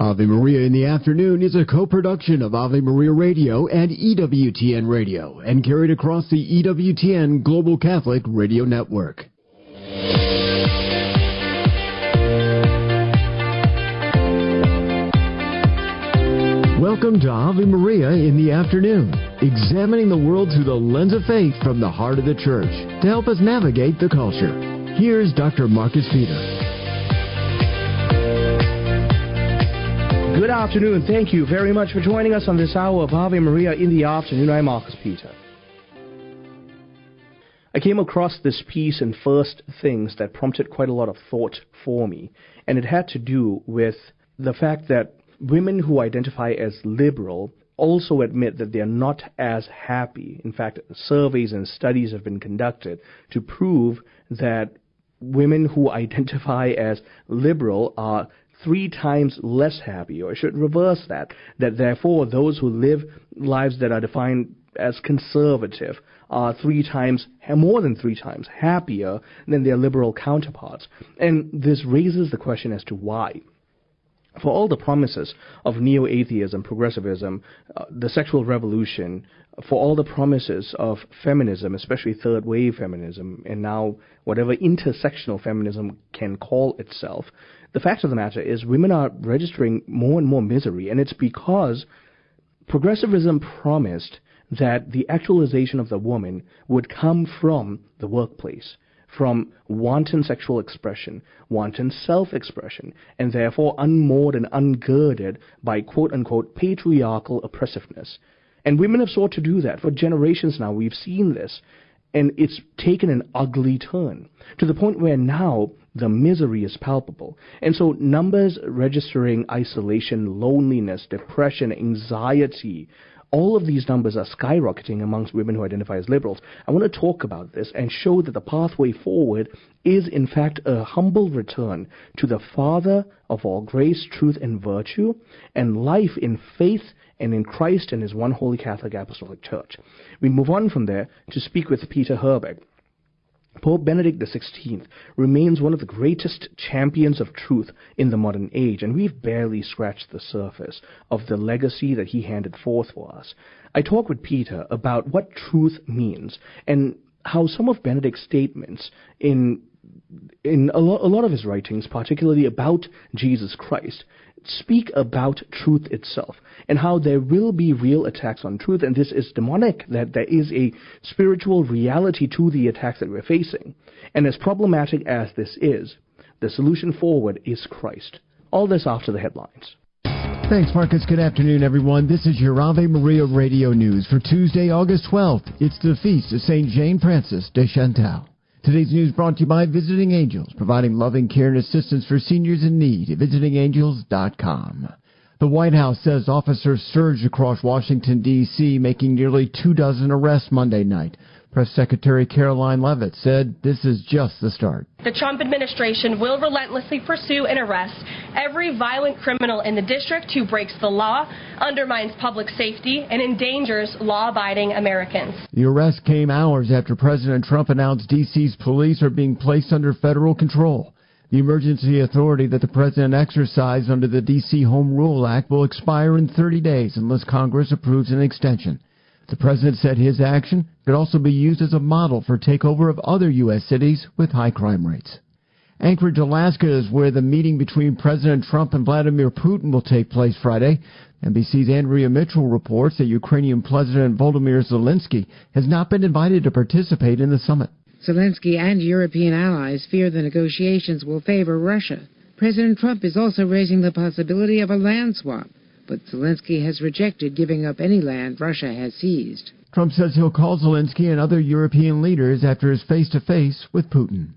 Ave Maria in the Afternoon is a co-production of Ave Maria Radio and EWTN Radio and carried across the EWTN Global Catholic Radio Network. Welcome to Ave Maria in the Afternoon, examining the world through the lens of faith from the heart of the Church to help us navigate the culture. Here's Dr. Marcus Peter. Good afternoon. Thank you very much for joining us on this hour of Ave Maria in the Afternoon. I'm Marcus Peter. I came across this piece in First Things that prompted quite a lot of thought for me, and it had to do with the fact that women who identify as liberal also admit that they are not as happy. In fact, surveys and studies have been conducted to prove that women who identify as liberal are 3 times less happy, or I should reverse that therefore those who live lives that are defined as conservative are more than 3 times happier than their liberal counterparts. And this raises the question as to why. For all the promises of neo-atheism, progressivism, the sexual revolution, for all the promises of feminism, especially third-wave feminism, and now whatever intersectional feminism can call itself, the fact of the matter is women are registering more and more misery, and it's because progressivism promised that the actualization of the woman would come from the workplace, from wanton sexual expression, wanton self-expression, and therefore unmoored and ungirded by quote-unquote patriarchal oppressiveness. And women have sought to do that. For generations now, we've seen this, and it's taken an ugly turn, to the point where now the misery is palpable. And so numbers registering isolation, loneliness, depression, anxiety, all of these numbers are skyrocketing amongst women who identify as liberals. I want to talk about this and show that the pathway forward is, in fact, a humble return to the Father of all grace, truth, and virtue, and life in faith and in Christ and His one holy Catholic Apostolic Church. We move on from there to speak with Peter Herbeck. Pope Benedict XVI remains one of the greatest champions of truth in the modern age, and we've barely scratched the surface of the legacy that he handed forth for us. I talk with Peter about what truth means and how some of Benedict's statements in a lot of his writings, particularly about Jesus Christ, speak about truth itself and how there will be real attacks on truth, and this is demonic, that there is a spiritual reality to the attacks that we're facing. And as problematic as this is, the solution forward is Christ. All this after the headlines. Thanks, Marcus. Good afternoon, everyone. This is your Ave Maria Radio News for Tuesday, August 12th. It's the feast of St. Jane Frances de Chantal. Today's news brought to you by Visiting Angels, providing loving care and assistance for seniors in need at visitingangels.com. The White House says officers surged across Washington, D.C., making nearly 24 arrests Monday night. Press Secretary Caroline Leavitt said this is just the start. The Trump administration will relentlessly pursue and arrest every violent criminal in the district who breaks the law, undermines public safety, and endangers law-abiding Americans. The arrest came hours after President Trump announced D.C.'s police are being placed under federal control. The emergency authority that the president exercised under the D.C. Home Rule Act will expire in 30 days unless Congress approves an extension. The president said his action could also be used as a model for takeover of other U.S. cities with high crime rates. Anchorage, Alaska is where the meeting between President Trump and Vladimir Putin will take place Friday. NBC's Andrea Mitchell reports that Ukrainian President Volodymyr Zelensky has not been invited to participate in the summit. Zelensky and European allies fear the negotiations will favor Russia. President Trump is also raising the possibility of a land swap, but Zelensky has rejected giving up any land Russia has seized. Trump says he'll call Zelensky and other European leaders after his face-to-face with Putin.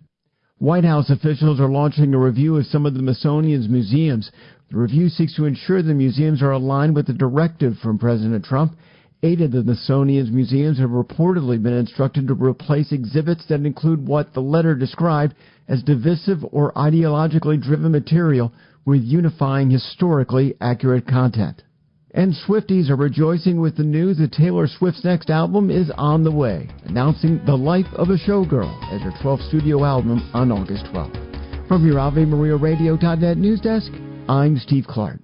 White House officials are launching a review of some of the Smithsonian's museums. The review seeks to ensure the museums are aligned with the directive from President Trump. 8 of the Smithsonian's museums have reportedly been instructed to replace exhibits that include what the letter described as divisive or ideologically driven material with unifying historically accurate content. And Swifties are rejoicing with the news that Taylor Swift's next album is on the way, announcing The Life of a Showgirl as her 12th studio album on August 12th. From your AveMariaRadio.net news desk, I'm Steve Clark.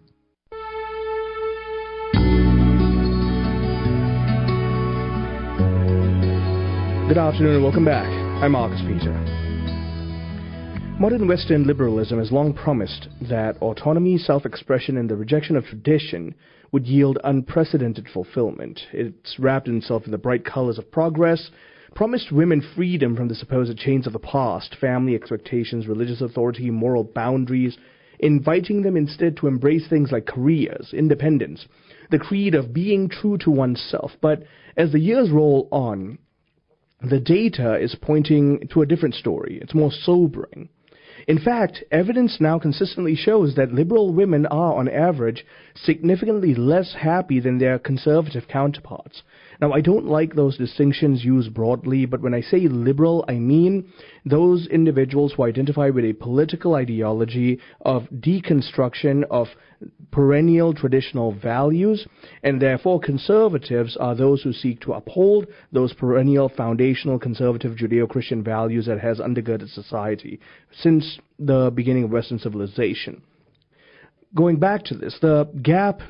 Good afternoon and welcome back. I'm Marcus Peter. Modern Western liberalism has long promised that autonomy, self-expression, and the rejection of tradition would yield unprecedented fulfillment. It's wrapped itself in the bright colors of progress, promised women freedom from the supposed chains of the past, family expectations, religious authority, moral boundaries, inviting them instead to embrace things like careers, independence, the creed of being true to oneself. But as the years roll on, the data is pointing to a different story. It's more sobering. In fact, evidence now consistently shows that liberal women are, on average, significantly less happy than their conservative counterparts. Now, I don't like those distinctions used broadly, but when I say liberal, I mean those individuals who identify with a political ideology of deconstruction of perennial traditional values, and therefore conservatives are those who seek to uphold those perennial foundational conservative Judeo-Christian values that has undergirded society since the beginning of Western civilization. Going back to this, the gap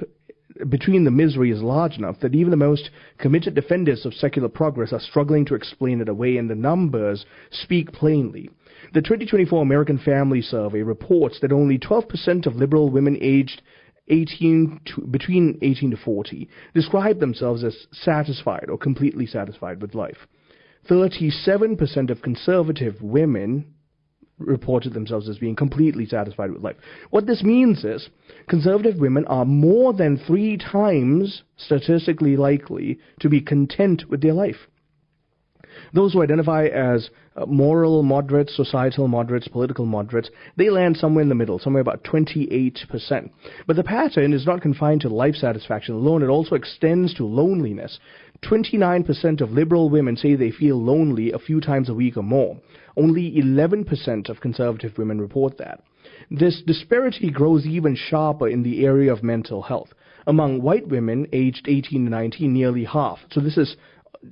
between the misery is large enough that even the most committed defenders of secular progress are struggling to explain it away, and the numbers speak plainly. The 2024 American Family Survey reports that only 12% of liberal women aged between 18 to 40 describe themselves as satisfied or completely satisfied with life. 37% of conservative women reported themselves as being completely satisfied with life. What this means is conservative women are more than 3 times statistically likely to be content with their life. Those who identify as moral moderates, societal moderates, political moderates, they land somewhere in the middle, somewhere about 28%. But the pattern is not confined to life satisfaction alone. It also extends to loneliness. 29% of liberal women say they feel lonely a few times a week or more. Only 11% of conservative women report that. This disparity grows even sharper in the area of mental health. Among white women aged 18 to 19, nearly half. So this is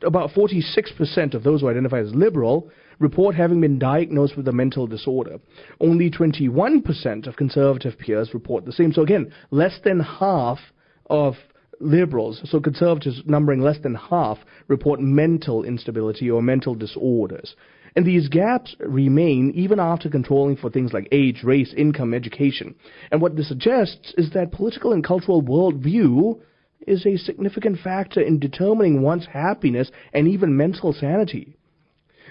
about 46% of those who identify as liberal report having been diagnosed with a mental disorder. Only 21% of conservative peers report the same. So again, less than half of liberals, so conservatives numbering less than half, report mental instability or mental disorders. And these gaps remain even after controlling for things like age, race, income, education. And what this suggests is that political and cultural worldview is a significant factor in determining one's happiness and even mental sanity.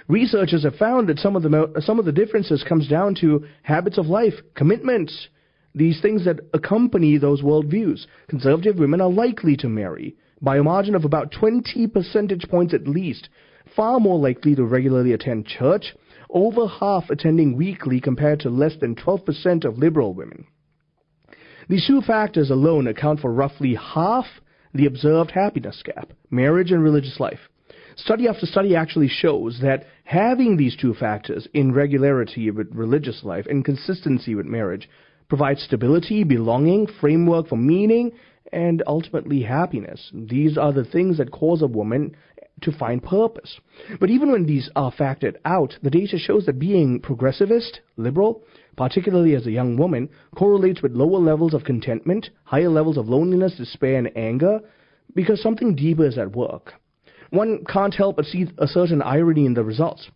Researchers have found that some of the differences comes down to habits of life, commitments, these things that accompany those worldviews. Conservative women are likely to marry by a margin of about 20 percentage points at least, far more likely to regularly attend church, over half attending weekly compared to less than 12% of liberal women. These 2 factors alone account for roughly half the observed happiness gap, marriage and religious life. Study after study actually shows that having these 2 factors in regularity with religious life and consistency with marriage provides stability, belonging, framework for meaning, and ultimately happiness. These are the things that cause a woman to find purpose. But even when these are factored out, the data shows that being progressivist, liberal, particularly as a young woman, correlates with lower levels of contentment, higher levels of loneliness, despair, and anger, because something deeper is at work. One can't help but see a certain irony in the results.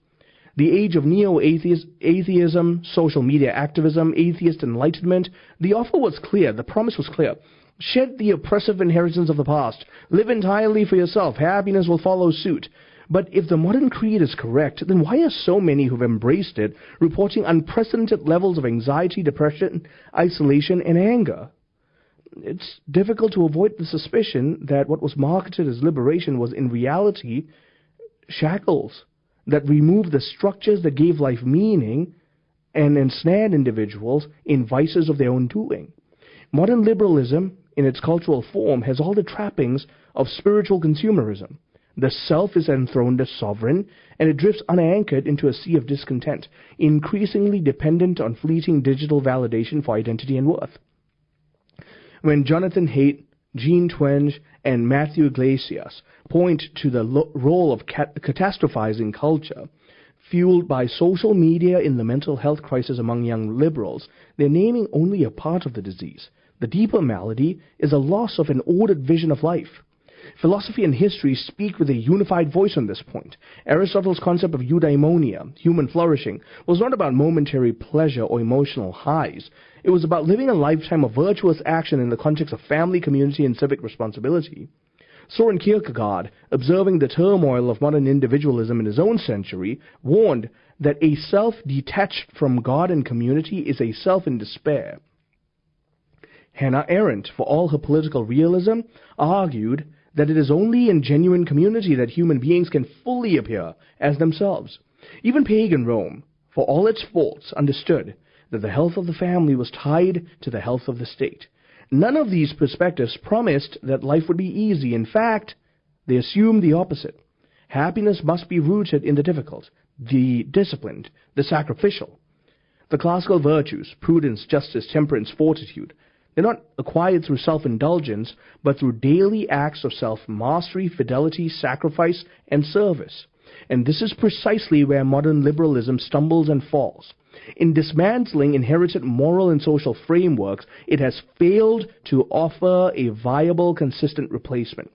The age of neo-atheism, social media activism, atheist enlightenment, the offer was clear, the promise was clear. Shed the oppressive inheritance of the past. Live entirely for yourself. Happiness will follow suit. But if the modern creed is correct, then why are so many who've embraced it reporting unprecedented levels of anxiety, depression, isolation, and anger? It's difficult to avoid the suspicion that what was marketed as liberation was in reality shackles that removed the structures that gave life meaning and ensnared individuals in vices of their own doing. Modern liberalism, in its cultural form, has all the trappings of spiritual consumerism. The self is enthroned as sovereign, and it drifts unanchored into a sea of discontent, increasingly dependent on fleeting digital validation for identity and worth. When Jonathan Haidt, Jean Twenge, and Matthew Iglesias point to the role of catastrophizing culture, fueled by social media in the mental health crisis among young liberals, they're naming only a part of the disease. The deeper malady is a loss of an ordered vision of life. Philosophy and history speak with a unified voice on this point. Aristotle's concept of eudaimonia, human flourishing, was not about momentary pleasure or emotional highs. It was about living a lifetime of virtuous action in the context of family, community, and civic responsibility. Soren Kierkegaard, observing the turmoil of modern individualism in his own century, warned that a self detached from God and community is a self in despair. Hannah Arendt, for all her political realism, argued that it is only in genuine community that human beings can fully appear as themselves. Even pagan Rome, for all its faults, understood that the health of the family was tied to the health of the state. None of these perspectives promised that life would be easy. In fact, they assumed the opposite. Happiness must be rooted in the difficult, the disciplined, the sacrificial. The classical virtues, prudence, justice, temperance, fortitude, they're not acquired through self-indulgence, but through daily acts of self-mastery, fidelity, sacrifice, and service. And this is precisely where modern liberalism stumbles and falls. In dismantling inherited moral and social frameworks, it has failed to offer a viable, consistent replacement.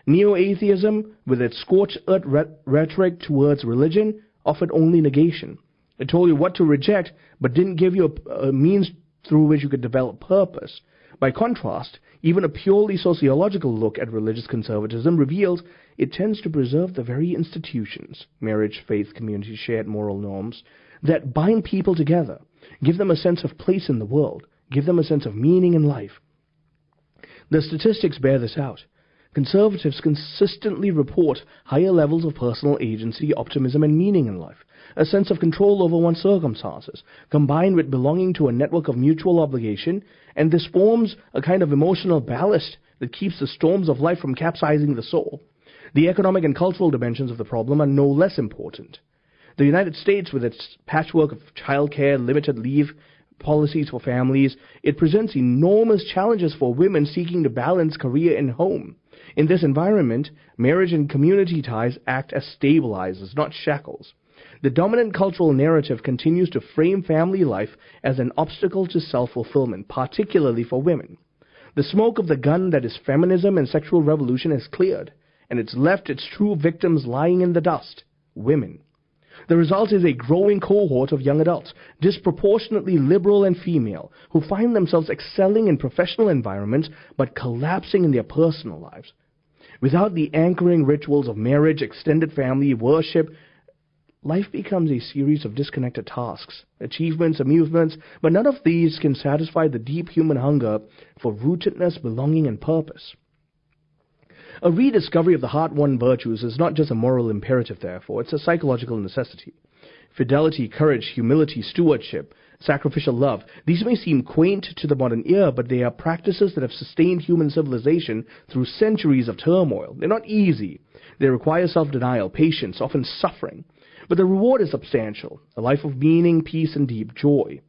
Neo-atheism, with its scorched earth rhetoric towards religion, offered only negation. It told you what to reject, but didn't give you a means through which you could develop purpose. By contrast, even a purely sociological look at religious conservatism reveals it tends to preserve the very institutions, marriage, faith, community, shared moral norms, that bind people together, give them a sense of place in the world, give them a sense of meaning in life. The statistics bear this out. Conservatives consistently report higher levels of personal agency, optimism, and meaning in life, a sense of control over one's circumstances, combined with belonging to a network of mutual obligation, and this forms a kind of emotional ballast that keeps the storms of life from capsizing the soul. The economic and cultural dimensions of the problem are no less important. The United States, with its patchwork of childcare, limited leave policies for families, it presents enormous challenges for women seeking to balance career and home. In this environment, marriage and community ties act as stabilizers, not shackles. The dominant cultural narrative continues to frame family life as an obstacle to self-fulfillment, particularly for women. The smoke of the gun that is feminism and sexual revolution has cleared, and it's left its true victims lying in the dust, women. The result is a growing cohort of young adults, disproportionately liberal and female, who find themselves excelling in professional environments but collapsing in their personal lives. Without the anchoring rituals of marriage, extended family, worship, life becomes a series of disconnected tasks, achievements, amusements, but none of these can satisfy the deep human hunger for rootedness, belonging, and purpose. A rediscovery of the heart-won virtues is not just a moral imperative, therefore, it's a psychological necessity. Fidelity, courage, humility, stewardship, sacrificial love, these may seem quaint to the modern ear, but they are practices that have sustained human civilization through centuries of turmoil. They're not easy. They require self-denial, patience, often suffering. But the reward is substantial, a life of meaning, peace, and deep joy.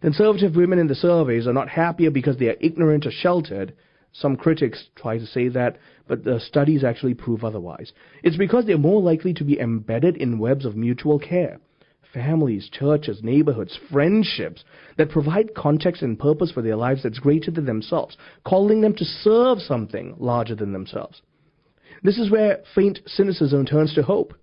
Conservative women in the surveys are not happier because they are ignorant or sheltered. Some critics try to say that, but the studies actually prove otherwise. It's because they're more likely to be embedded in webs of mutual care. Families, churches, neighborhoods, friendships that provide context and purpose for their lives that's greater than themselves, calling them to serve something larger than themselves. This is where faint cynicism turns to hope.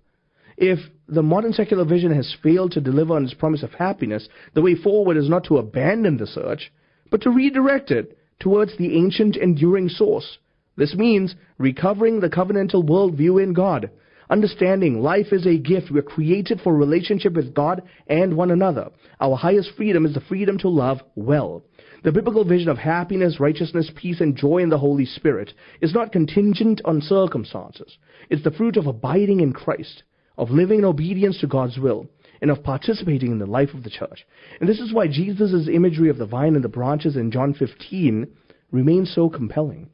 If the modern secular vision has failed to deliver on its promise of happiness, the way forward is not to abandon the search, but to redirect it towards the ancient, enduring source. This means recovering the covenantal worldview in God, understanding life is a gift. We're created for relationship with God and one another. Our highest freedom is the freedom to love well. The biblical vision of happiness, righteousness, peace, and joy in the Holy Spirit is not contingent on circumstances. It's the fruit of abiding in Christ, of living in obedience to God's will, and of participating in the life of the church. And this is why Jesus' imagery of the vine and the branches in John 15 remains so compelling.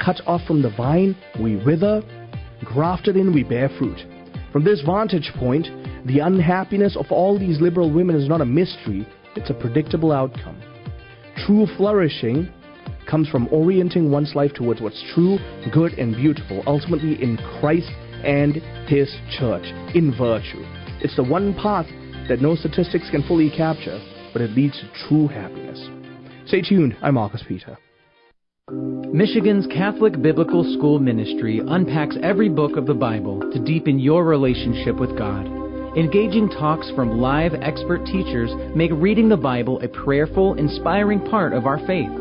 Cut off from the vine, we wither. Grafted in, we bear fruit. From this vantage point, the unhappiness of all these liberal women is not a mystery, it's a predictable outcome. True flourishing comes from orienting one's life towards what's true, good, and beautiful, ultimately in Christ and His church, in virtue. It's the one path that no statistics can fully capture, but it leads to true happiness. Stay tuned. I'm Marcus Peter. Michigan's Catholic Biblical School Ministry unpacks every book of the Bible to deepen your relationship with God. Engaging talks from live expert teachers make reading the Bible a prayerful, inspiring part of our faith.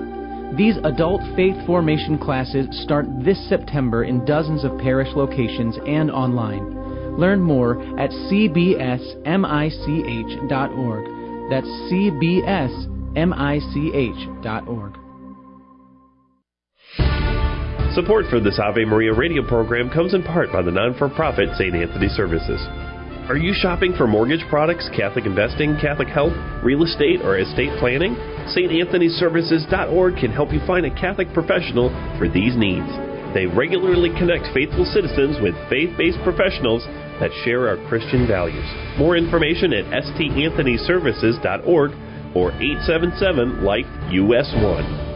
These adult faith formation classes start this September in dozens of parish locations and online. Learn more at cbsmich.org. That's cbsmich.org. Support for this Ave Maria radio program comes in part by the non-for-profit St. Anthony Services. Are you shopping for mortgage products, Catholic investing, Catholic health, real estate, or estate planning? StAnthonyServices.org can help you find a Catholic professional for these needs. They regularly connect faithful citizens with faith-based professionals that share our Christian values. More information at StAnthonyServices.org or 877-LIFE-US1.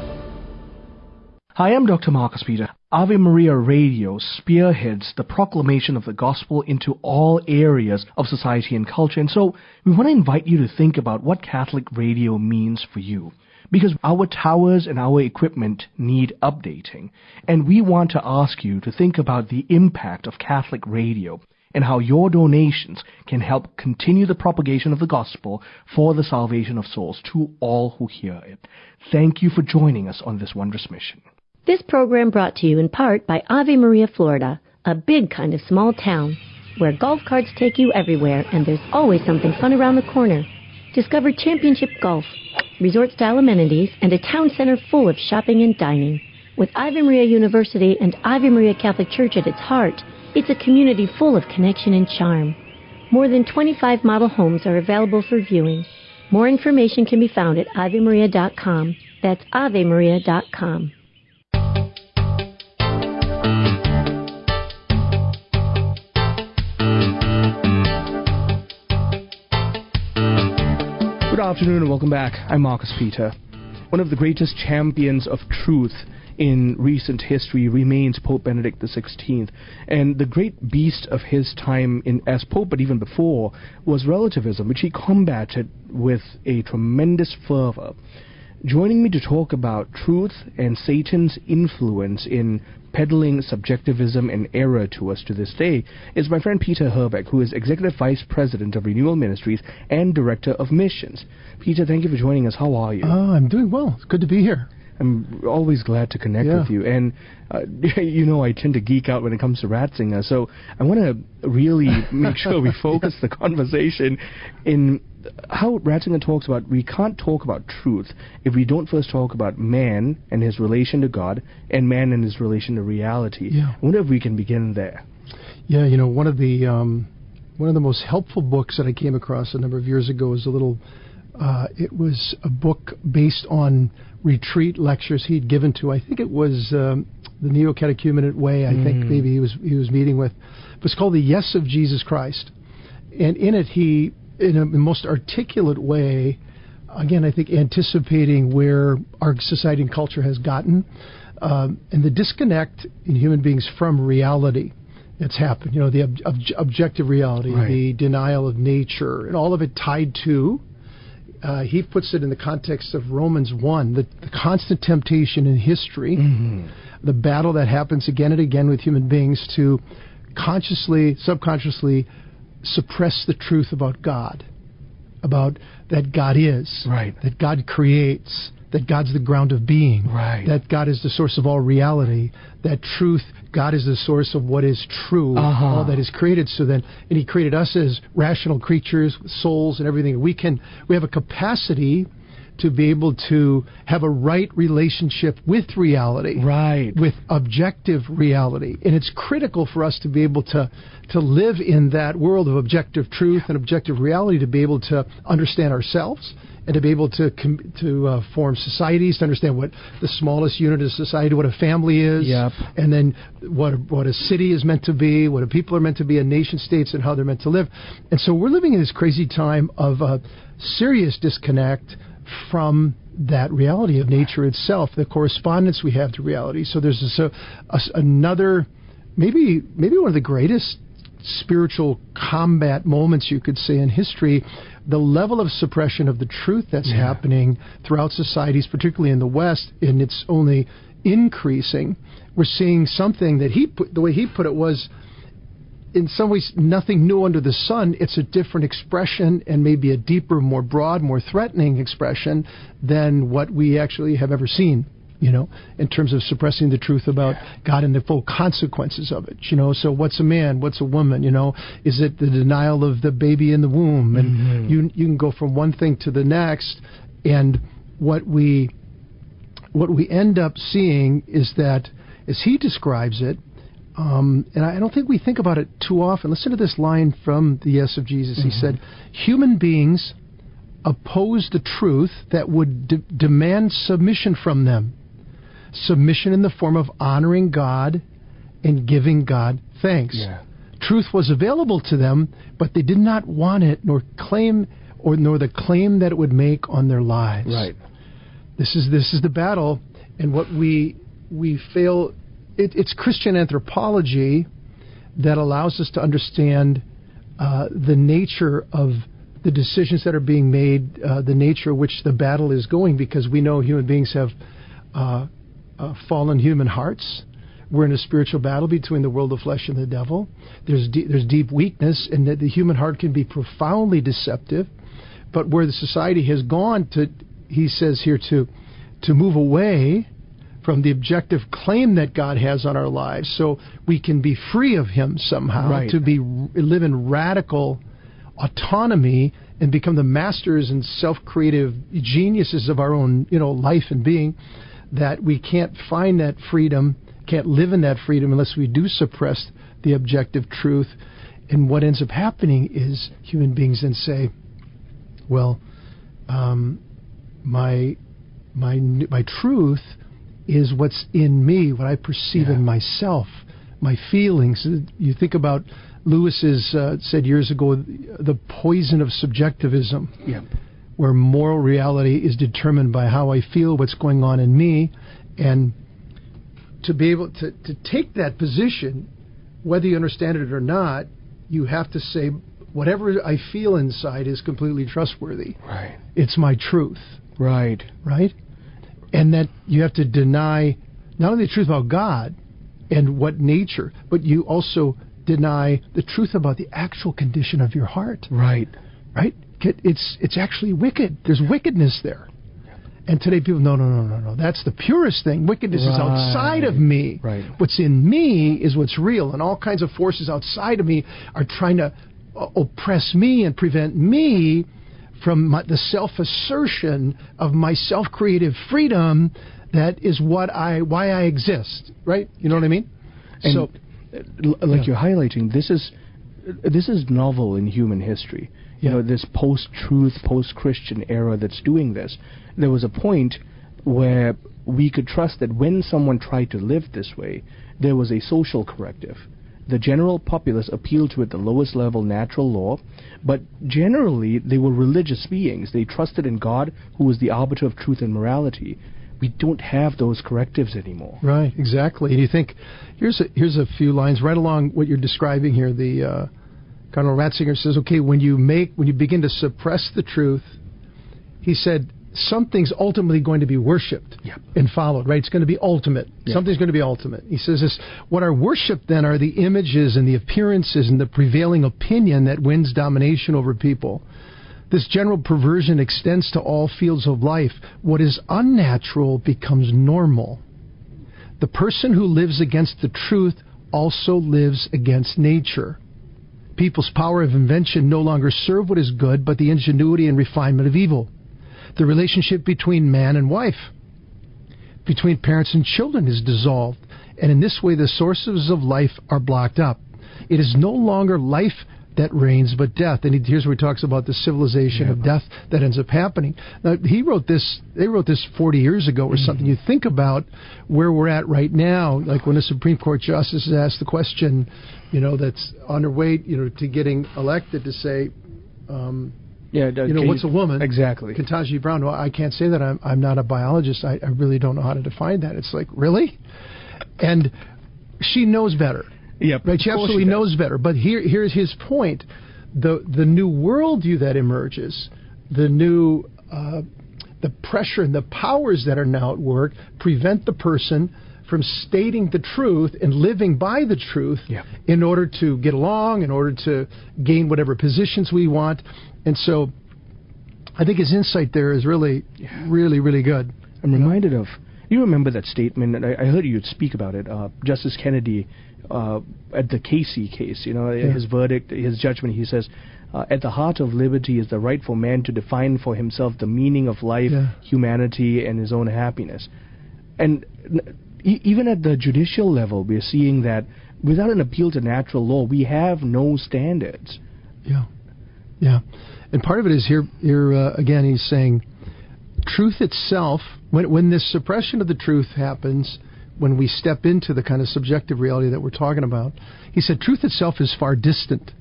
Hi, I'm Dr. Marcus Peter. Ave Maria Radio spearheads the proclamation of the gospel into all areas of society and culture. And so we want to invite you to think about what Catholic radio means for you. Because our towers and our equipment need updating. And we want to ask you to think about the impact of Catholic radio and how your donations can help continue the propagation of the gospel for the salvation of souls to all who hear it. Thank you for joining us on this wondrous mission. This program brought to you in part by Ave Maria, Florida, a big kind of small town where golf carts take you everywhere and there's always something fun around the corner. Discover championship golf, resort-style amenities, and a town center full of shopping and dining. With Ave Maria University and Ave Maria Catholic Church at its heart, it's a community full of connection and charm. More than 25 model homes are available for viewing. More information can be found at AveMaria.com. That's AveMaria.com. Good afternoon and welcome back. I'm Marcus Peter. One of the greatest champions of truth in recent history remains Pope Benedict XVI. And the great beast of his time as Pope, but even before, was relativism, which he combated with a tremendous fervor. Joining me to talk about truth and Satan's influence in peddling subjectivism and error to us to this day is my friend Peter Herbeck, who is Executive Vice President of Renewal Ministries and Director of Missions. Peter, thank you for joining us. How are you? I'm doing well. It's good to be here. I'm always glad to connect with you. And, you know, I tend to geek out when it comes to Ratzinger, so I want to really make sure we focus the conversation in how Ratzinger talks about we can't talk about truth if we don't first talk about man and his relation to God and man and his relation to reality. I wonder if we can begin there. Yeah, you know, one of the most helpful books that I came across a number of years ago was it was a book based on retreat lectures he'd given to, I think it was the Neo-Catechumenate Way, I think maybe he was meeting with. It was called The Yes of Jesus Christ. And in it, he, in a most articulate way, again, I think anticipating where our society and culture has gotten, and the disconnect in human beings from reality that's happened, you know, the objective reality, the denial of nature, and all of it tied to, he puts it in the context of Romans 1, the constant temptation in history, the battle that happens again and again with human beings to consciously, subconsciously suppress the truth about God, about that God is, that God creates, that God's the ground of being, that God is the source of all reality, that truth, God is the source of what is true, all that is created. So then, and He created us as rational creatures with souls and everything. We have a capacity to be able to have a right relationship with reality, with objective reality. And it's critical for us to be able to live in that world of objective truth and objective reality, to be able to understand ourselves and to be able to form societies, to understand what the smallest unit of society, what a family is, and then what a city is meant to be, what a people are meant to be, and nation states and how they're meant to live. And so we're living in this crazy time of a serious disconnect from that reality of nature itself, the correspondence we have to reality. So there's another, maybe one of the greatest spiritual combat moments, you could say, in history, the level of suppression of the truth that's happening throughout societies, particularly in the West, and it's only increasing. We're seeing something that the way he put it was, in some ways, nothing new under the sun. It's a different expression, and maybe a deeper, more broad, more threatening expression than what we actually have ever seen, in terms of suppressing the truth about God and the full consequences of it. So what's a man? What's a woman? Is it the denial of the baby in the womb? And you can go from one thing to the next, and what we end up seeing is that, as he describes it, and I don't think we think about it too often. Listen to this line from the Yes of Jesus. He said, human beings oppose the truth that would demand submission from them. Submission in the form of honoring God and giving God thanks. Truth was available to them, but they did not want it, nor the claim that it would make on their lives. Right. This is the battle, and what we fail. It's Christian anthropology that allows us to understand the nature of the decisions that are being made, the nature of which the battle is going, because we know human beings have fallen human hearts. We're in a spiritual battle between the world of flesh and the devil. There's deep weakness, and that the human heart can be profoundly deceptive. But where the society has gone to, he says here, to move away from the objective claim that God has on our lives, so we can be free of Him somehow, to live in radical autonomy and become the masters and self-creative geniuses of our own, life and being. That we can't find that freedom, can't live in that freedom unless we do suppress the objective truth. And what ends up happening is human beings then say, well, my truth is what's in me, what I perceive in myself, my feelings. You think about Lewis's said years ago, the poison of subjectivism, where moral reality is determined by how I feel, what's going on in me. And to be able to take that position, whether you understand it or not, you have to say, whatever I feel inside is completely trustworthy. Right. It's my truth. Right. Right? And that you have to deny not only the truth about God and what nature, but you also deny the truth about the actual condition of your heart. Right. Right? It's actually wicked. There's wickedness there. And today people, no. That's the purest thing. Wickedness is outside of me. Right. What's in me is what's real. And all kinds of forces outside of me are trying to oppress me and prevent me from the self-assertion of my self-creative freedom that is why I exist, right? You know what I mean? And so, you're highlighting, this is novel in human history. This post-truth, post-Christian era that's doing this. There was a point where we could trust that when someone tried to live this way, there was a social corrective. The general populace appealed to it, the lowest level natural law, but generally they were religious beings. They trusted in God, who was the arbiter of truth and morality. We don't have those correctives anymore. Right, exactly. And you think, here's a few lines right along what you're describing here. The Cardinal Ratzinger says, okay, when you begin to suppress the truth, he said, something's ultimately going to be worshipped and followed, right? It's going to be ultimate. Something's going to be ultimate. He says this, what are worshipped then are the images and the appearances and the prevailing opinion that wins domination over people. This general perversion extends to all fields of life. What is unnatural becomes normal. The person who lives against the truth also lives against nature. People's power of invention no longer serve what is good, but the ingenuity and refinement of evil. The relationship between man and wife, between parents and children is dissolved, and in this way the sources of life are blocked up. It is no longer life that reigns, but death. And here's where he talks about the civilization of death that ends up happening. Now, they wrote this 40 years ago or something. You think about where we're at right now, like when a Supreme Court justice is asked the question, that's on their way, to getting elected, to say, what's a woman? Exactly. Ketanji Brown. Well, I can't say that. I'm not a biologist. I really don't know how to define that. It's like, really? And she knows better. Yeah, right? She absolutely knows better. But here's his point. The new worldview that emerges, the new the pressure and the powers that are now at work prevent the person from stating the truth and living by the truth in order to get along, in order to gain whatever positions we want. And so I think his insight there is really, really, really good. I'm reminded of, you remember that statement, and I heard you speak about it, Justice Kennedy at the Casey case, his verdict, his judgment, he says, at the heart of liberty is the right for man to define for himself the meaning of life, humanity, and his own happiness. And even at the judicial level, we're seeing that without an appeal to natural law, we have no standards. Yeah. And part of it is here again, he's saying truth itself, when this suppression of the truth happens, when we step into the kind of subjective reality that we're talking about, he said truth itself is far distant,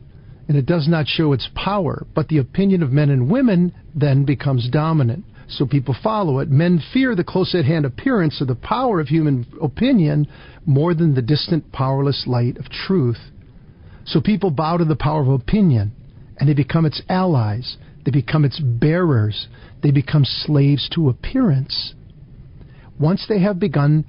and it does not show its power, but the opinion of men and women then becomes dominant. So people follow it. Men fear the close-at-hand appearance of the power of human opinion more than the distant, powerless light of truth. So people bow to the power of opinion, and they become its allies. They become its bearers. They become slaves to appearance. Once they have begun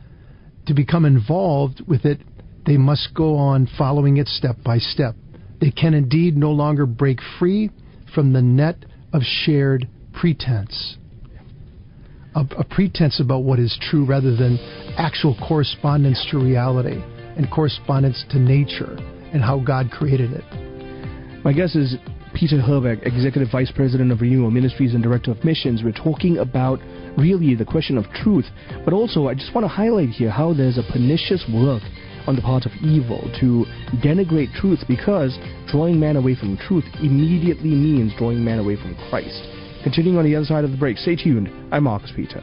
to become involved with it, they must go on following it step by step. They can indeed no longer break free from the net of shared pretense. A pretense about what is true rather than actual correspondence to reality and correspondence to nature and how God created it. My guess is Peter Herbeck, Executive Vice President of Renewal Ministries and Director of Missions. We're talking about really the question of truth, but also I just want to highlight here how there's a pernicious work on the part of evil to denigrate truth, because drawing man away from truth immediately means drawing man away from Christ. Continuing on the other side of the break, stay tuned. I'm Marcus Peter.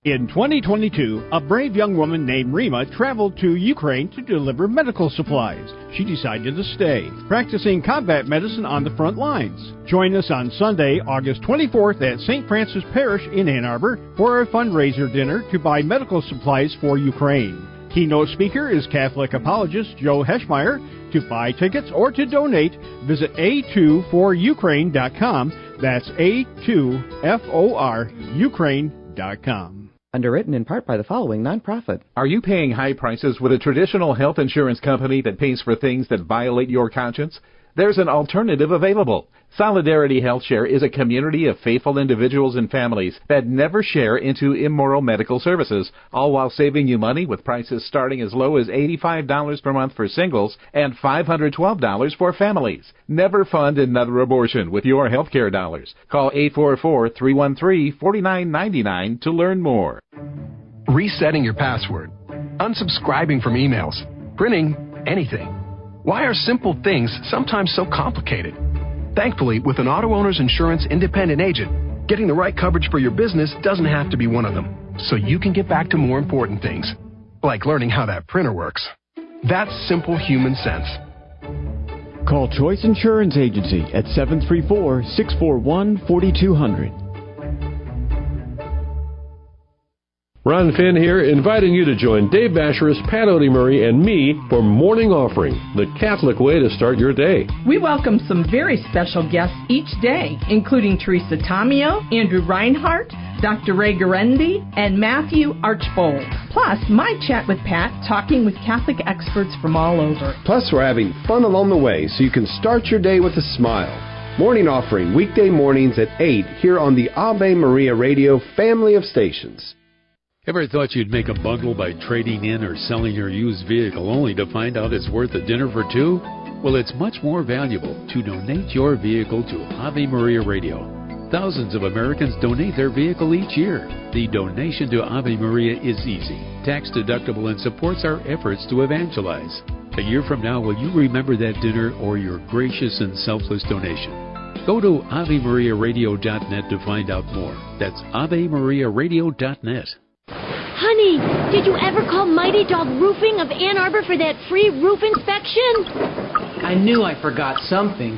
In 2022, a brave young woman named Rima traveled to Ukraine to deliver medical supplies. She decided to stay, practicing combat medicine on the front lines. Join us on Sunday, August 24th at St. Francis Parish in Ann Arbor for a fundraiser dinner to buy medical supplies for Ukraine. Keynote speaker is Catholic apologist Joe Heschmeyer. To buy tickets or to donate, visit a2forukraine.com. That's a2forukraine.com. Underwritten in part by the following nonprofit. Are you paying high prices with a traditional health insurance company that pays for things that violate your conscience? There's an alternative available. Solidarity HealthShare is a community of faithful individuals and families that never share into immoral medical services, all while saving you money with prices starting as low as $85 per month for singles and $512 for families. Never fund another abortion with your healthcare dollars. Call 844-313-4999 to learn more. Resetting your password, unsubscribing from emails, printing anything. Why are simple things sometimes so complicated? Thankfully, with an auto owner's insurance independent agent, getting the right coverage for your business doesn't have to be one of them, so you can get back to more important things, like learning how that printer works. That's simple human sense. Call Choice Insurance Agency at 734-641-4200. Ron Finn here, inviting you to join Dave Basheris, Pat Odie-Murray, and me for Morning Offering, the Catholic way to start your day. We welcome some very special guests each day, including Teresa Tomeo, Andrew Reinhardt, Dr. Ray Garendi, and Matthew Archbold. Plus, my chat with Pat, talking with Catholic experts from all over. Plus, we're having fun along the way, so you can start your day with a smile. Morning Offering, weekday mornings at 8, here on the Ave Maria Radio family of stations. Ever thought you'd make a bundle by trading in or selling your used vehicle only to find out it's worth a dinner for two? Well, it's much more valuable to donate your vehicle to Ave Maria Radio. Thousands of Americans donate their vehicle each year. The donation to Ave Maria is easy, tax deductible, and supports our efforts to evangelize. A year from now, will you remember that dinner or your gracious and selfless donation? Go to AveMariaRadio.net to find out more. That's AveMariaRadio.net. Honey, did you ever call Mighty Dog Roofing of Ann Arbor for that free roof inspection? I knew I forgot something.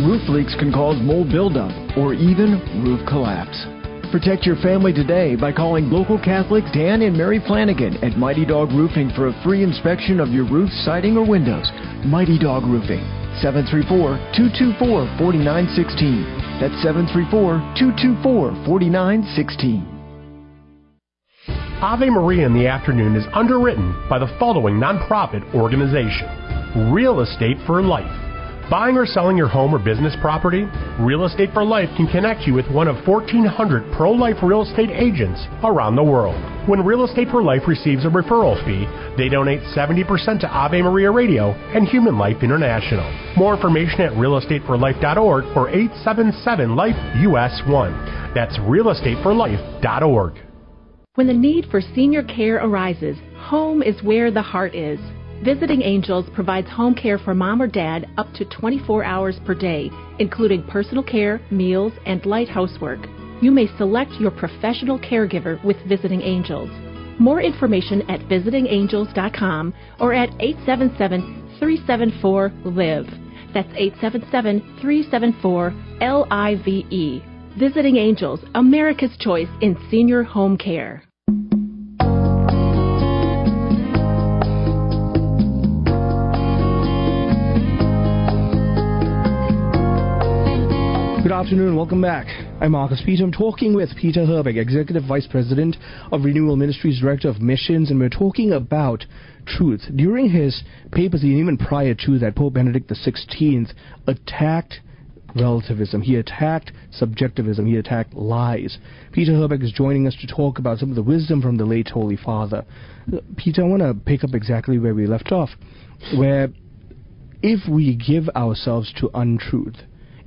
Roof leaks can cause mold buildup or even roof collapse. Protect your family today by calling local Catholics Dan and Mary Flanagan at Mighty Dog Roofing for a free inspection of your roof, siding, or windows. Mighty Dog Roofing, 734-224-4916. That's 734-224-4916. Ave Maria in the Afternoon is underwritten by the following nonprofit organization: Real Estate for Life. Buying or selling your home or business property? Real Estate for Life can connect you with one of 1,400 pro-life real estate agents around the world. When Real Estate for Life receives a referral fee, they donate 70% to Ave Maria Radio and Human Life International. More information at realestateforlife.org or 877-LIFE-US1. That's realestateforlife.org. When the need for senior care arises, home is where the heart is. Visiting Angels provides home care for mom or dad up to 24 hours per day, including personal care, meals, and light housework. You may select your professional caregiver with Visiting Angels. More information at visitingangels.com or at 877-374-LIVE. That's 877-374-LIVE. Visiting Angels, America's choice in senior home care. Good afternoon, welcome back. I'm Marcus Peter. I'm talking with Peter Herbeck, Executive Vice President of Renewal Ministries, Director of Missions, and we're talking about truth. During his papers, and even prior to that, Pope Benedict XVI attacked relativism. He attacked subjectivism. He attacked lies. Peter Herbeck is joining us to talk about some of the wisdom from the late Holy Father. Peter, I want to pick up exactly where we left off, where if we give ourselves to untruth,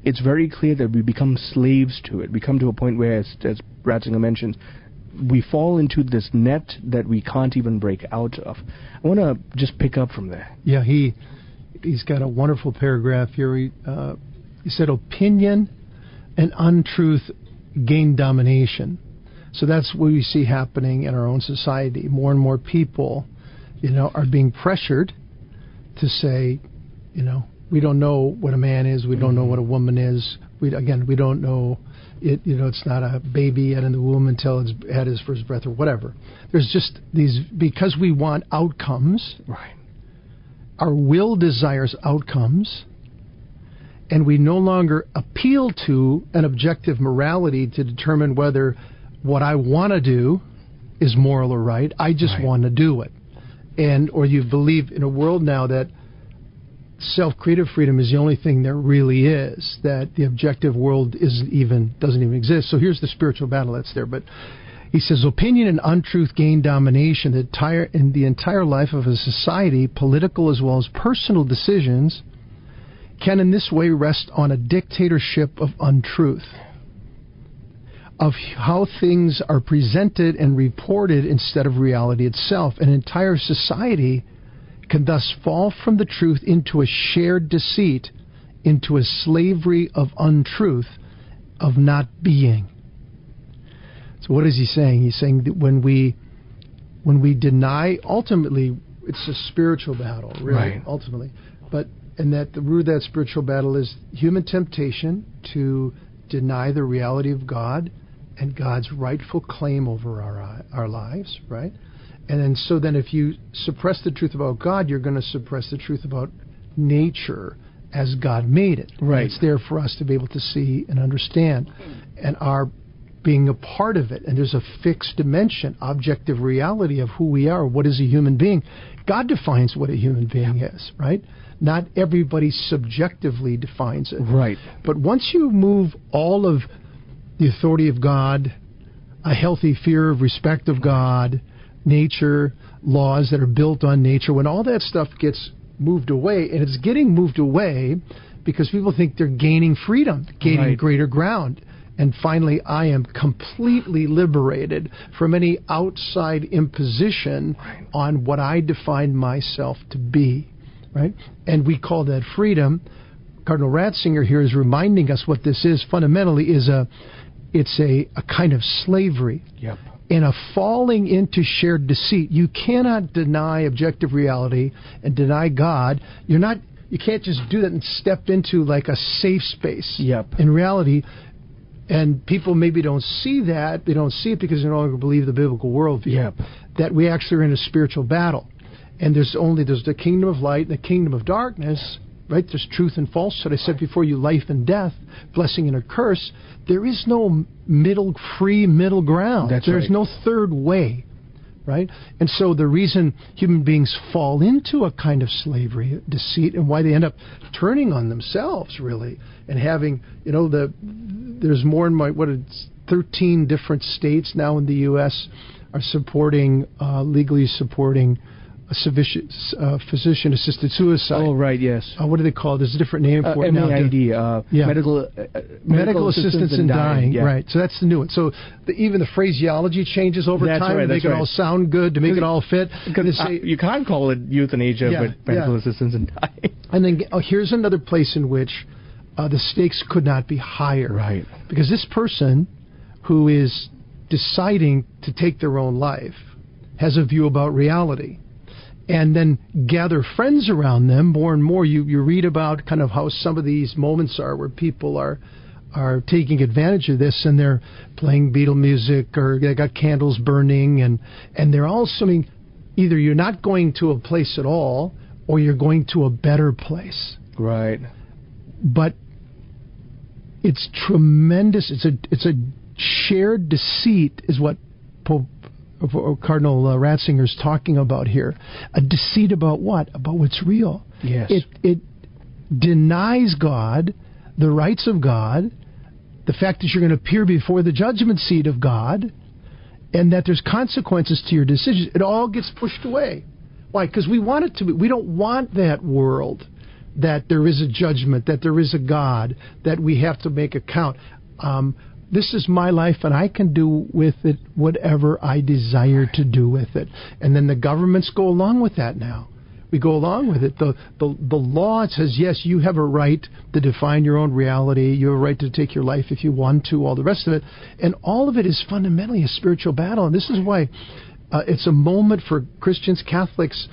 it's very clear that we become slaves to it. We come to a point where, as Ratzinger mentioned, we fall into this net that we can't even break out of. I want to just pick up from there. Yeah, he's got a wonderful paragraph here. He said, opinion and untruth gain domination. So that's what we see happening in our own society. More and more people, are being pressured to say, we don't know what a man is. We don't know what a woman is. We don't know it. It's not a baby yet in the womb until it's had his first breath or whatever. There's just these, because we want outcomes. Right. Our will desires outcomes, and we no longer appeal to an objective morality to determine whether what I want to do is moral or right. I just want to do it. Or you believe in a world now that self-creative freedom is the only thing there really is, that the objective world doesn't even exist. So here's the spiritual battle that's there. But he says, opinion and untruth gain domination in the entire life of a society. Political as well as personal decisions can in this way rest on a dictatorship of untruth, of how things are presented and reported instead of reality itself. An entire society can thus fall from the truth into a shared deceit, into a slavery of untruth, of not being. So what is he saying? He's saying that when we deny, ultimately, it's a spiritual battle, really, right. Ultimately. And that the root of that spiritual battle is human temptation to deny the reality of God and God's rightful claim over our lives, right? And then if you suppress the truth about God, you're going to suppress the truth about nature as God made it. Right. It's there for us to be able to see and understand, and our being a part of it. And there's a fixed dimension, objective reality of who we are. What is a human being? God defines what a human being is, right? Not everybody subjectively defines it. Right. But once you move all of the authority of God, a healthy fear of respect of God, nature, laws that are built on nature, when all that stuff gets moved away, and it's getting moved away because people think they're gaining freedom, gaining greater ground. And finally, I am completely liberated from any outside imposition on what I define myself to be, right? And we call that freedom. Cardinal Ratzinger here is reminding us what this is. Fundamentally, it's a kind of slavery. Yep. In a falling into shared deceit. You cannot deny objective reality and deny God. You can't just do that and step into like a safe space. Yep. In reality, And people maybe don't see that. They don't see it because they no longer believe the biblical worldview. Yeah. That we actually are in a spiritual battle. And there's the kingdom of light and the kingdom of darkness, right? There's truth and falsehood. I said before you, life and death, blessing and a curse. There is no free middle ground. There's no third way, right? And so the reason human beings fall into a kind of slavery, deceit, and why they end up turning on themselves, really, and having, there's more in 13 different states now in the U.S. are legally supporting physician-assisted suicide. Oh, right, yes. What do they call it? There's a different name for it now. MAID, medical assistance in dying. Yeah. Right, so that's the new one. So even the phraseology changes over time to make it all sound good, to make it all fit. Because you can't call it euthanasia, but medical assistance in dying. And then here's another place in which the stakes could not be higher. Right. Because this person who is deciding to take their own life has a view about reality. And then gather friends around them more and more. You read about kind of how some of these moments are where people are taking advantage of this, and they're playing Beatle music, or they got candles burning, and they're all assuming either you're not going to a place at all or you're going to a better place. Right. But it's tremendous. It's a shared deceit is what Cardinal Ratzinger's talking about here. A deceit about what? About what's real. Yes. It denies God, the rights of God, the fact that you're going to appear before the judgment seat of God, and that there's consequences to your decisions. It all gets pushed away. Why? Because we want it to be. We don't want that world, that there is a judgment, that there is a God, that we have to make account. This is my life, and I can do with it whatever I desire to do with it. And then the governments go along with that now. We go along with it. The law says, yes, you have a right to define your own reality. You have a right to take your life if you want to, all the rest of it. And all of it is fundamentally a spiritual battle. And this is why it's a moment for Christians, Catholics,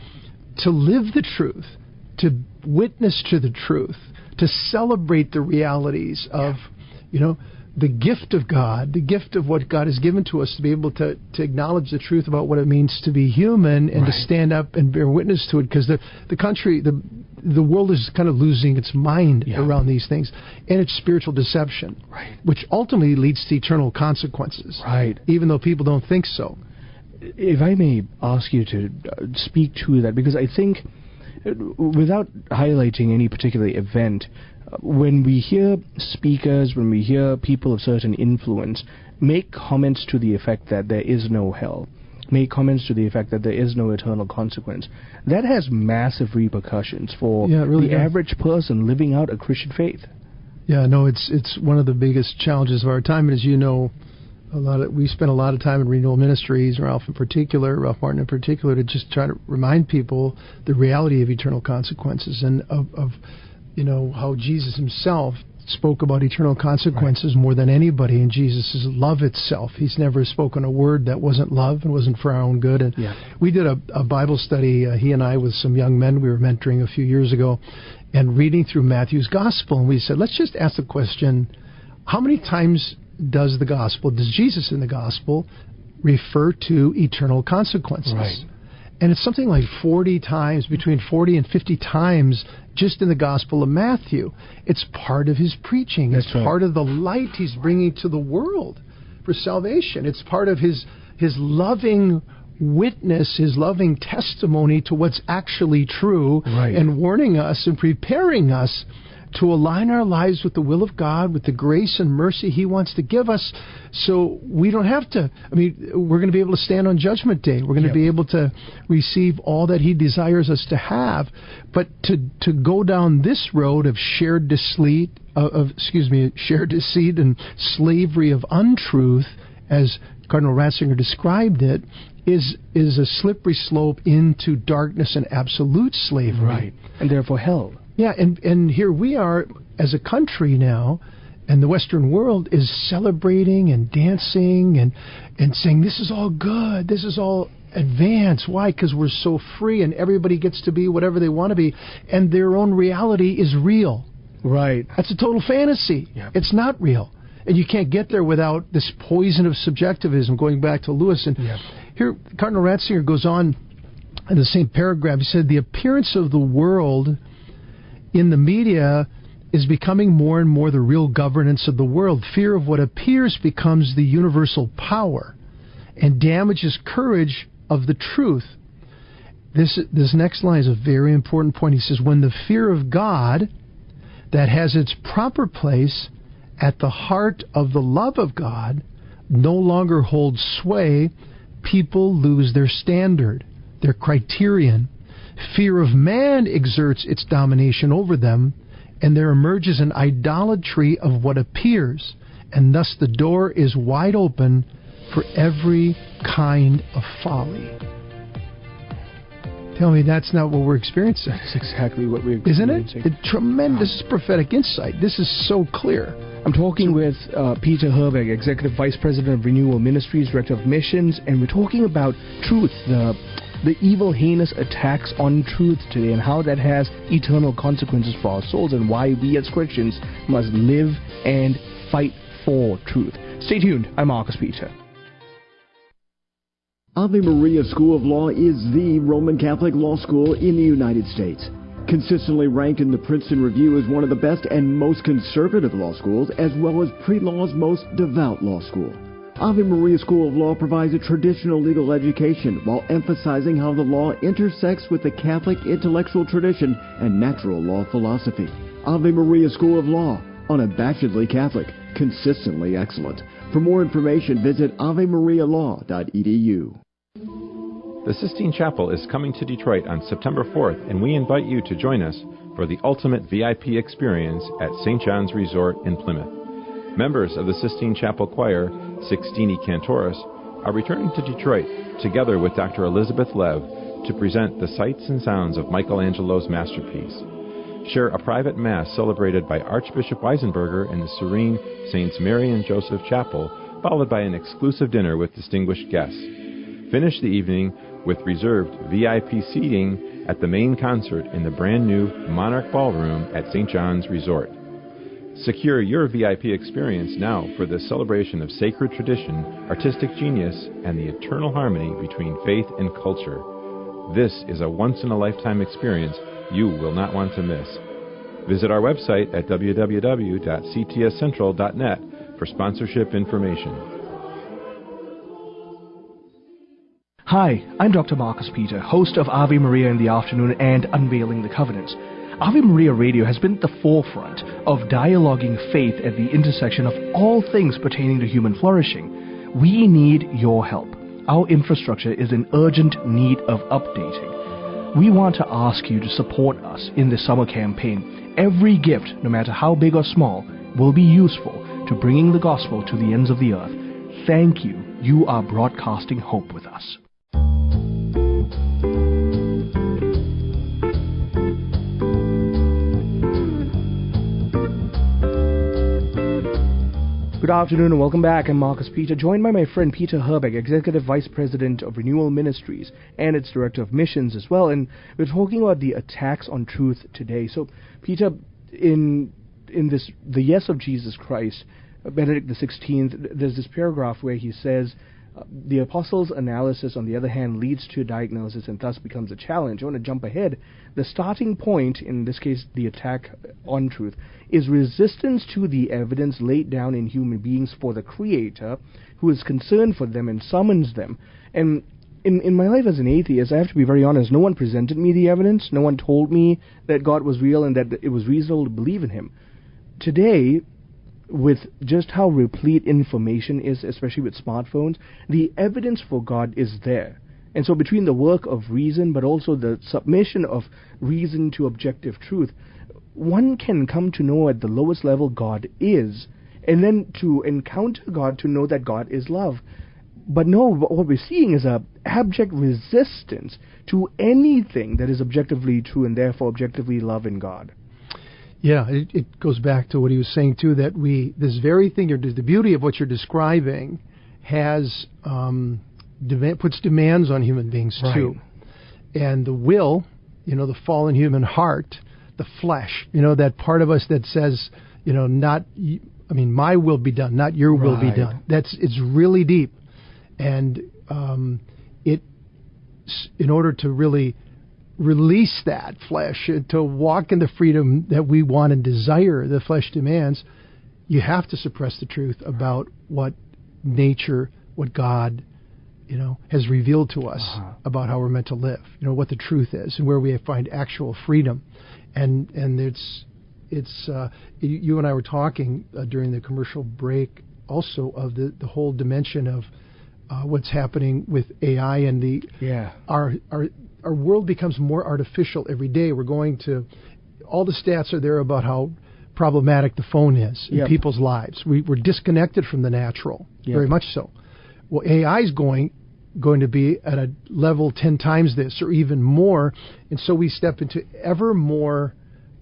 to live the truth, to witness to the truth, to celebrate the realities of, the gift of God, the gift of what God has given to us, to be able to acknowledge the truth about what it means to be human, and to stand up and bear witness to it, because the country, the world is kind of losing its mind around these things, and it's spiritual deception, which ultimately leads to eternal consequences, even though people don't think so. If I may ask you to speak to that, because I think, without highlighting any particular event, when we hear speakers, when we hear people of certain influence make comments to the effect that there is no hell, make comments to the effect that there is no eternal consequence, that has massive repercussions for the average person living out a Christian faith. Yeah, no, it's one of the biggest challenges of our time. And as you know, we spend a lot of time in Renewal Ministries, Ralph Martin in particular, to just try to remind people the reality of eternal consequences, and of how Jesus himself spoke about eternal consequences more than anybody, and Jesus is love itself. He's never spoken a word that wasn't love and wasn't for our own good. And we did a Bible study, he and I, with some young men we were mentoring a few years ago, and reading through Matthew's Gospel, and we said, let's just ask the question, how many times does Jesus in the Gospel refer to eternal consequences? Right. And it's something like 40 times, between 40 and 50 times, just in the Gospel of Matthew. It's part of his preaching. It's part of the light he's bringing to the world for salvation. It's part of his loving witness, his loving testimony to what's actually true, and warning us and preparing us to align our lives with the will of God, with the grace and mercy he wants to give us, so we don't have to. We're going to be able to stand on Judgment Day. We're going to be able to receive all that he desires us to have. But to go down this road of shared deceit and slavery of untruth, as Cardinal Ratzinger described it, is a slippery slope into darkness and absolute slavery. Right, and therefore hell. Yeah, and here we are as a country now, and the Western world is celebrating and dancing and saying, this is all good, this is all advanced. Why? Because we're so free, and everybody gets to be whatever they want to be, and their own reality is real. Right. That's a total fantasy. Yeah. It's not real. And you can't get there without this poison of subjectivism, going back to Lewis. And here, Cardinal Ratzinger goes on in the same paragraph. He said, the appearance of the world in the media is becoming more and more the real governance of the world. Fear of what appears becomes the universal power and damages courage of the truth. This next line is a very important point. He says, when the fear of God that has its proper place at the heart of the love of God no longer holds sway, people lose their standard, their criterion. Fear of man exerts its domination over them, and there emerges an idolatry of what appears, and thus the door is wide open for every kind of folly. Tell me that's not what we're experiencing. That's exactly what we're experiencing. Isn't it? A tremendous prophetic insight. This is so clear. I'm talking with Peter Herbeck, Executive Vice President of Renewal Ministries, Director of Missions, and we're talking about truth, the evil, heinous attacks on truth today, and how that has eternal consequences for our souls, and why we as Christians must live and fight for truth. Stay tuned. I'm Marcus Peter. Ave Maria School of Law is the Roman Catholic law school in the United States. Consistently ranked in the Princeton Review as one of the best and most conservative law schools, as well as pre-law's most devout law school. Ave Maria School of Law provides a traditional legal education while emphasizing how the law intersects with the Catholic intellectual tradition and natural law philosophy. Ave Maria School of Law, unabashedly Catholic, consistently excellent. For more information, visit avemarialaw.edu. The Sistine Chapel is coming to Detroit on September 4th, and we invite you to join us for the ultimate VIP experience at St. John's Resort in Plymouth. Members of the Sistine Chapel Choir, Sixtini Cantoris, are returning to Detroit together with Dr. Elizabeth Lev to present the sights and sounds of Michelangelo's masterpiece. Share a private Mass celebrated by Archbishop Weisenberger in the serene Saints Mary and Joseph Chapel, followed by an exclusive dinner with distinguished guests. Finish the evening with reserved VIP seating at the main concert in the brand new Monarch Ballroom at St. John's Resort. Secure your VIP experience now for the celebration of sacred tradition, artistic genius, and the eternal harmony between faith and culture. This is a once-in-a-lifetime experience you will not want to miss. Visit our website at www.ctscentral.net for sponsorship information. Hi, I'm Dr. Marcus Peter, host of Ave Maria in the Afternoon and Unveiling the Covenants. Ave Maria Radio has been at the forefront of dialoguing faith at the intersection of all things pertaining to human flourishing. We need your help. Our infrastructure is in urgent need of updating. We want to ask you to support us in this summer campaign. Every gift, no matter how big or small, will be useful to bringing the gospel to the ends of the earth. Thank you. You are broadcasting hope with us. Good afternoon and welcome back. I'm Marcus Peter, joined by my friend Peter Herbeck, Executive Vice President of Renewal Ministries and its Director of Missions as well. And we're talking about the attacks on truth today. So, Peter, in this, the Yes of Jesus Christ, Benedict XVI, there's this paragraph where he says, the apostles' analysis, on the other hand, leads to a diagnosis and thus becomes a challenge. I want to jump ahead. The starting point, in this case, the attack on truth, is resistance to the evidence laid down in human beings for the Creator, who is concerned for them and summons them. And in my life as an atheist, I have to be very honest, no one presented me the evidence. No one told me that God was real and that it was reasonable to believe in Him. Today, with just how replete information is, especially with smartphones, the evidence for God is there. And so between the work of reason, but also the submission of reason to objective truth, one can come to know at the lowest level God is, and then to encounter God to know that God is love. But no, what we're seeing is a abject resistance to anything that is objectively true and therefore objectively love in God. Yeah, it goes back to what he was saying, too, that this very thing, the beauty of what you're describing has puts demands on human beings, too. And the will, the fallen human heart, the flesh, that part of us that says, not I mean, my will be done, not your will be done. It's really deep. And in order to really release that flesh, to walk in the freedom that we want and desire, the flesh demands, you have to suppress the truth about what nature, what God, has revealed to us about how we're meant to live. What the truth is and where we find actual freedom. And it's you and I were talking during the commercial break also of the whole dimension of what's happening with AI and our world becomes more artificial every day. We're going to, all the stats are there about how problematic the phone is in people's lives. We're disconnected from the natural, very much so. Well, AI is going to be at a level 10 times this or even more, and so we step into ever more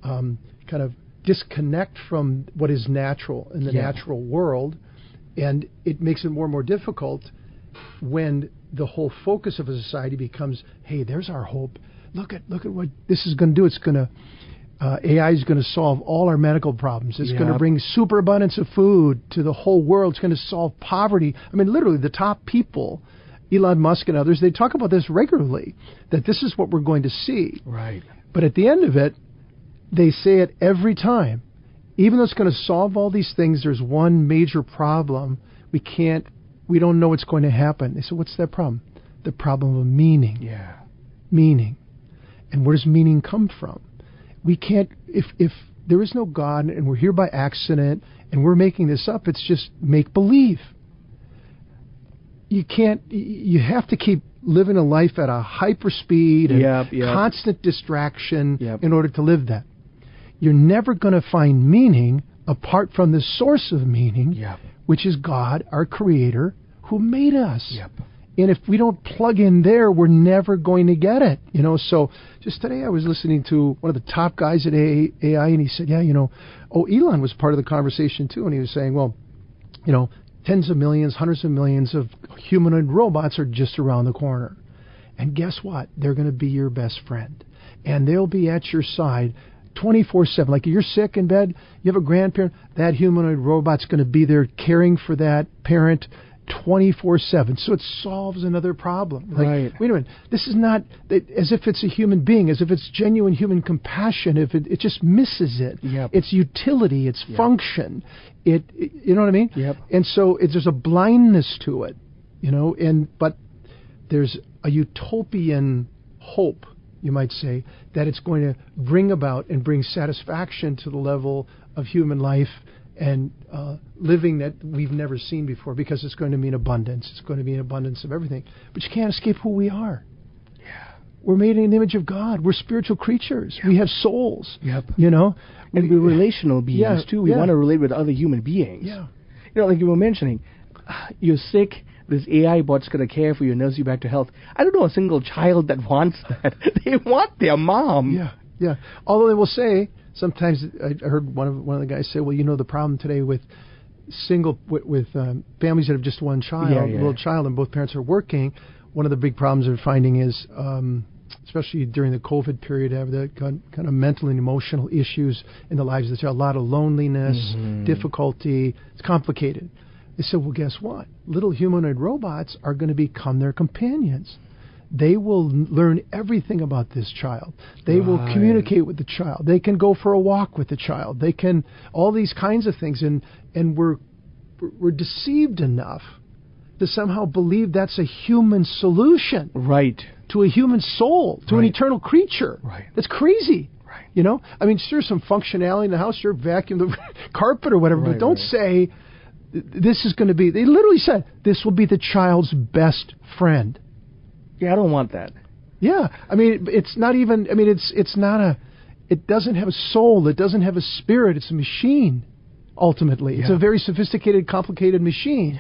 kind of disconnect from what is natural in the natural world, and it makes it more and more difficult when the whole focus of a society becomes, hey, there's our hope. Look at what this is going to do. It's going to AI is going to solve all our medical problems. It's going to bring superabundance of food to the whole world. It's going to solve poverty. I mean, literally, the top people, Elon Musk and others, they talk about this regularly, that this is what we're going to see. Right. But at the end of it, they say it every time. Even though it's going to solve all these things, there's one major problem. We don't know what's going to happen. They say, what's that problem? The problem of meaning. Yeah. Meaning. And where does meaning come from? We can't, if there is no God and we're here by accident and we're making this up, it's just make-believe. You have to keep living a life at a hyperspeed and constant distraction in order to live that. You're never going to find meaning apart from the source of meaning, which is God, our Creator, who made us. And if we don't plug in there, we're never going to get it. So just today I was listening to one of the top guys at AI, and he said, Elon was part of the conversation too, and he was saying, well, tens of millions, hundreds of millions of humanoid robots are just around the corner. And guess what? They're going to be your best friend. And they'll be at your side 24/7. Like you're sick in bed, you have a grandparent, that humanoid robot's going to be there caring for that parent 24/7. So it solves another problem. Like, wait a minute, this is not as if it's a human being, as if it's genuine human compassion. If it just misses it, its utility, its function, you know what I mean? And so there's a blindness to it, but there's a utopian hope, you might say, that it's going to bring about and bring satisfaction to the level of human life and living that we've never seen before, because it's going to mean abundance. It's going to mean abundance of everything. But you can't escape who we are. We're made in the image of God. We're spiritual creatures. We have souls. And we're relational beings, too. We want to relate with other human beings. Like you were mentioning, you're sick, this AI bot's going to care for you and nurse you back to health. I don't know a single child that wants that. They want their mom. Although they will say, sometimes I heard one of the guys say, well, the problem today with families that have just one child, a little child, and both parents are working, one of the big problems they're finding is, especially during the COVID period, have the kind of mental and emotional issues in the lives of the child, a lot of loneliness, difficulty. It's complicated. They said, well, guess what? Little humanoid robots are going to become their companions. They will learn everything about this child. They will communicate with the child. They can go for a walk with the child. They can, all these kinds of things. And we're deceived enough to somehow believe that's a human solution. To a human soul, to an eternal creature. That's crazy. I mean, sure, some functionality in the house, sure, vacuum the carpet or whatever, but don't say this is going to be, they literally said, this will be the child's best friend. I don't want that. I mean, it's not even, I mean, it's not it doesn't have a soul. It doesn't have a spirit. It's a machine, ultimately. It's a very sophisticated, complicated machine.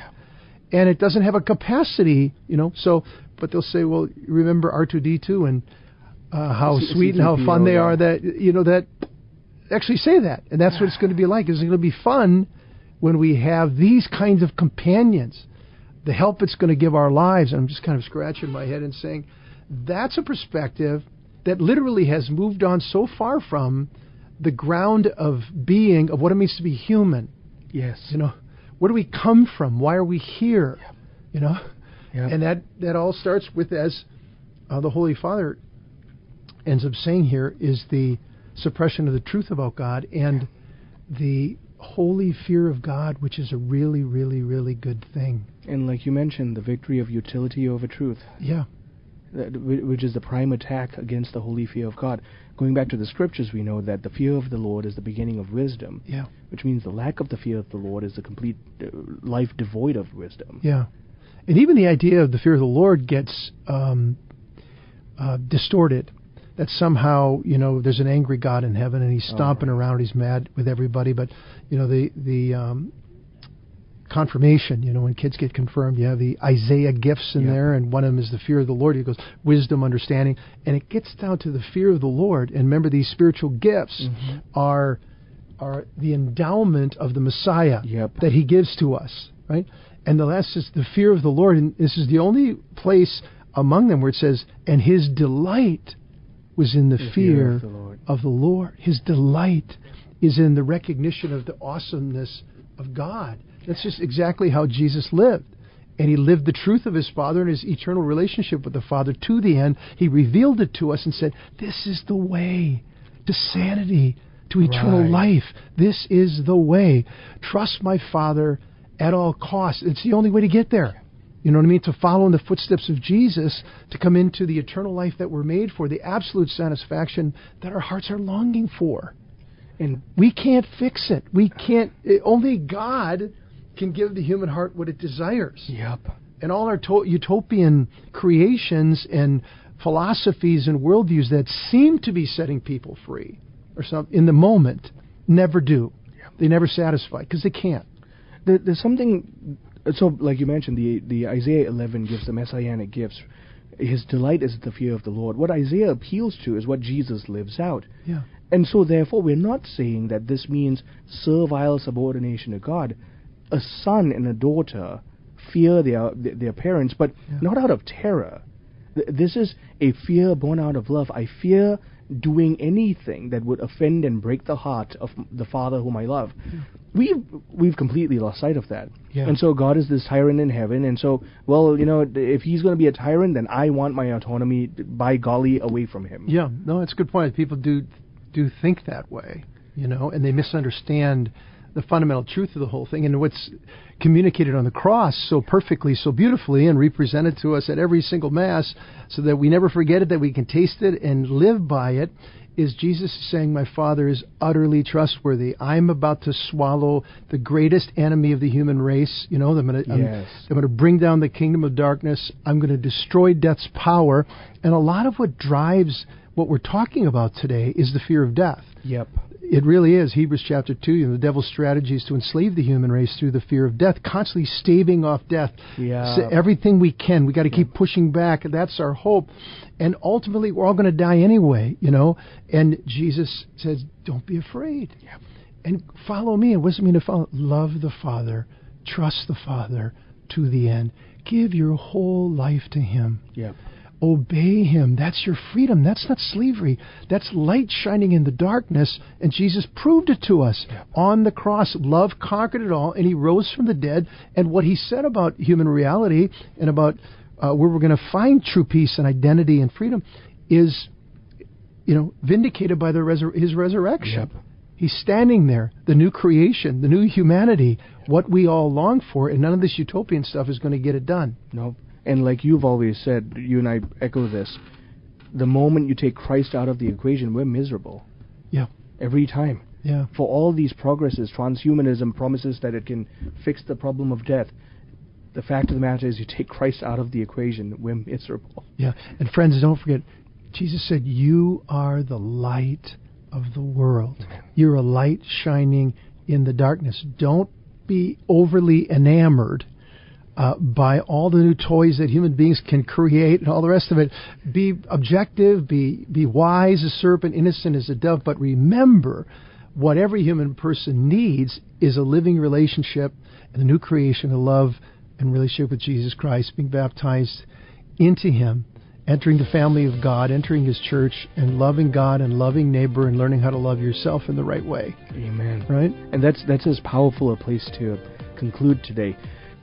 And it doesn't have a capacity, but they'll say, well, remember R2-D2 and how sweet and how fun they are, that actually say that. And that's what it's going to be like. It's going to be fun when we have these kinds of companions. The help it's going to give our lives. And I'm just kind of scratching my head and saying, that's a perspective that literally has moved on so far from the ground of being, of what it means to be human. Yes. You know, where do we come from? Why are we here? Yep. You know? Yep. And that all starts with, as the Holy Father ends up saying here, is the suppression of the truth about God and the holy fear of God, which is a really, really, really good thing. And like you mentioned, the victory of utility over truth. Yeah. Which is the prime attack against the holy fear of God. Going back to the scriptures, we know that the fear of the Lord is the beginning of wisdom. Yeah. Which means the lack of the fear of the Lord is a complete life devoid of wisdom. Yeah. And even the idea of the fear of the Lord gets distorted. That somehow, you know, there's an angry God in heaven and he's stomping around, he's mad with everybody. But, you know, the confirmation, you know, when kids get confirmed, you have the Isaiah gifts in there, and one of them is the fear of the Lord. He goes, wisdom, understanding. And it gets down to the fear of the Lord. And remember, these spiritual gifts are the endowment of the Messiah that he gives to us, right? And the last is the fear of the Lord. And this is the only place among them where it says, and his delight was in the fear of the Lord. His delight is in the recognition of the awesomeness of God. That's just exactly how Jesus lived. And he lived the truth of his Father and his eternal relationship with the Father to the end. He revealed it to us and said, this is the way to sanity, to eternal life. This is the way. Trust my Father at all costs. It's the only way to get there. You know what I mean? To follow in the footsteps of Jesus, to come into the eternal life that we're made for, the absolute satisfaction that our hearts are longing for. And we can't fix it. We can't. Only God can give the human heart what it desires. Yep. And all our utopian creations and philosophies and worldviews that seem to be setting people free or something in the moment never do. Yep. They never satisfy because they can't. There's something. So, like you mentioned, the Isaiah 11 gives the messianic gifts. His delight is the fear of the Lord. What Isaiah appeals to is what Jesus lives out. Yeah. And so, therefore, we're not saying that this means servile subordination to God. A son and a daughter fear their parents, but not out of terror. This is a fear born out of love. I fear doing anything that would offend and break the heart of the Father whom I love. Yeah. We've completely lost sight of that. Yeah. And so God is this tyrant in heaven, and so, well, you know, if he's going to be a tyrant, then I want my autonomy, by golly, away from him. Yeah, no, it's a good point. People do think that way, you know, and they misunderstand the fundamental truth of the whole thing, and what's communicated on the cross so perfectly, so beautifully, and represented to us at every single Mass, so that we never forget it, that we can taste it and live by it, is Jesus saying, my Father is utterly trustworthy. I'm about to swallow the greatest enemy of the human race. You know, I'm going to bring down the kingdom of darkness. I'm going to destroy death's power. And a lot of what drives what we're talking about today is the fear of death. Yep. It really is. Hebrews chapter 2, you know, the devil's strategy is to enslave the human race through the fear of death, constantly staving off death. Yeah. So everything we can. We got to keep pushing back. That's our hope. And ultimately, we're all going to die anyway, you know. And Jesus says, don't be afraid. Yep. And follow me. And what does it mean to follow? Love the Father. Trust the Father to the end. Give your whole life to Him. Yep. Obey Him. That's your freedom. That's not slavery. That's light shining in the darkness. And Jesus proved it to us on the cross. Love conquered it all, and He rose from the dead. And what He said about human reality and about where we're going to find true peace and identity and freedom is, you know, vindicated by His resurrection. Yep. He's standing there, the new creation, the new humanity, what we all long for, and none of this utopian stuff is going to get it done. No. And like you've always said, you and I echo this, the moment you take Christ out of the equation, we're miserable. Yeah. Every time. Yeah. For all these progresses, transhumanism promises that it can fix the problem of death. The fact of the matter is, you take Christ out of the equation, we're miserable. Yeah. And friends, don't forget, Jesus said, you are the light of the world. You're a light shining in the darkness. Don't be overly enamored by all the new toys that human beings can create and all the rest of it. Be objective, be wise as a serpent, innocent as a dove, but remember, what every human person needs is a living relationship and the new creation of love and relationship with Jesus Christ, being baptized into Him entering the family of God, entering His church, and loving God and loving neighbor and learning how to love yourself in the right way. Amen. Right? And that's as powerful a place to conclude today.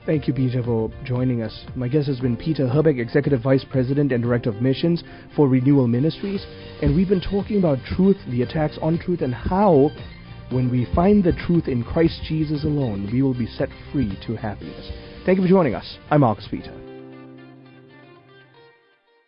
Thank you, Peter, for joining us. My guest has been Peter Herbeck, Executive Vice President and Director of Missions for Renewal Ministries. And we've been talking about truth, the attacks on truth, and how, when we find the truth in Christ Jesus alone, we will be set free to happiness. Thank you for joining us. I'm Marcus Peter.